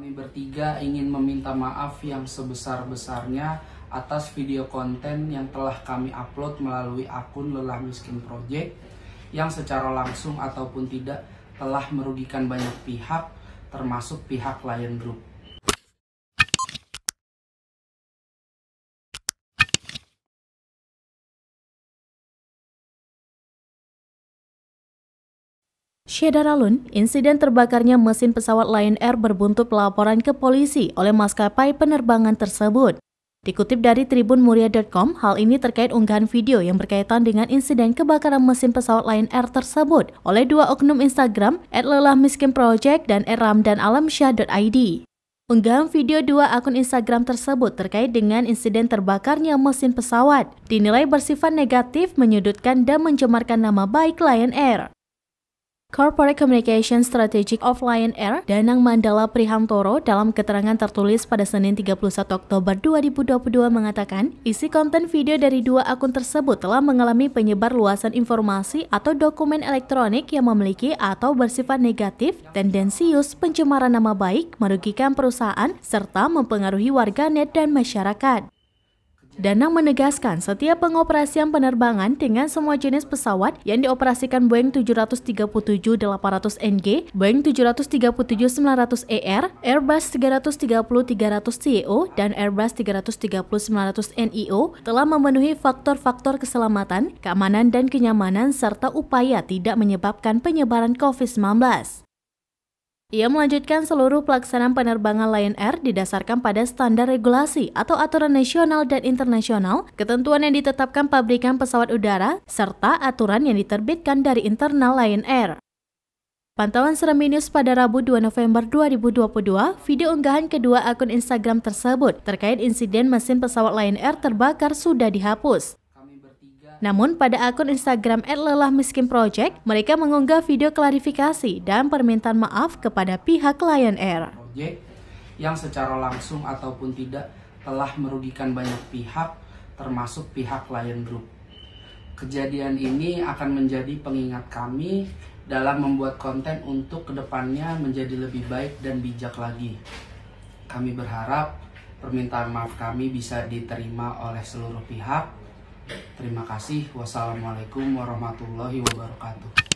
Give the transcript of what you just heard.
Kami bertiga ingin meminta maaf yang sebesar-besarnya atas video konten yang telah kami upload melalui akun Lelah Miskin Project yang secara langsung ataupun tidak telah merugikan banyak pihak, termasuk pihak Lion Group. Syedaralun, insiden terbakarnya mesin pesawat Lion Air berbuntut pelaporan ke polisi oleh maskapai penerbangan tersebut. Dikutip dari tribunmuria.com, hal ini terkait unggahan video yang berkaitan dengan insiden kebakaran mesin pesawat Lion Air tersebut oleh dua oknum Instagram @lelahmiskinproject dan @ramdanalamsyah.id. Unggahan video dua akun Instagram tersebut terkait dengan insiden terbakarnya mesin pesawat dinilai bersifat negatif, menyudutkan dan mencemarkan nama baik Lion Air. Corporate Communication Strategic of Lion Air, Danang Mandala Prihantoro dalam keterangan tertulis pada Senin 31 Oktober 2022 mengatakan, isi konten video dari dua akun tersebut telah mengalami penyebar luasan informasi atau dokumen elektronik yang memiliki atau bersifat negatif, tendensius, pencemaran nama baik, merugikan perusahaan, serta mempengaruhi warganet dan masyarakat. Danang menegaskan setiap pengoperasian penerbangan dengan semua jenis pesawat yang dioperasikan Boeing 737-800NG, Boeing 737-900ER, Airbus 330-300ceo, dan Airbus 330-900neo telah memenuhi faktor-faktor keselamatan, keamanan dan kenyamanan serta upaya tidak menyebabkan penyebaran COVID-19. Ia melanjutkan seluruh pelaksanaan penerbangan Lion Air didasarkan pada standar regulasi atau aturan nasional dan internasional, ketentuan yang ditetapkan pabrikan pesawat udara, serta aturan yang diterbitkan dari internal Lion Air. Pantauan Serambi News pada Rabu 2 November 2022, video unggahan kedua akun Instagram tersebut terkait insiden mesin pesawat Lion Air terbakar sudah dihapus. Namun pada akun Instagram @lelahmiskinproject, mereka mengunggah video klarifikasi dan permintaan maaf kepada pihak Lion Air. Yang secara langsung ataupun tidak telah merugikan banyak pihak, termasuk pihak Lion Group. Kejadian ini akan menjadi pengingat kami dalam membuat konten untuk kedepannya menjadi lebih baik dan bijak lagi. Kami berharap permintaan maaf kami bisa diterima oleh seluruh pihak. Terima kasih. Wassalamualaikum warahmatullahi wabarakatuh.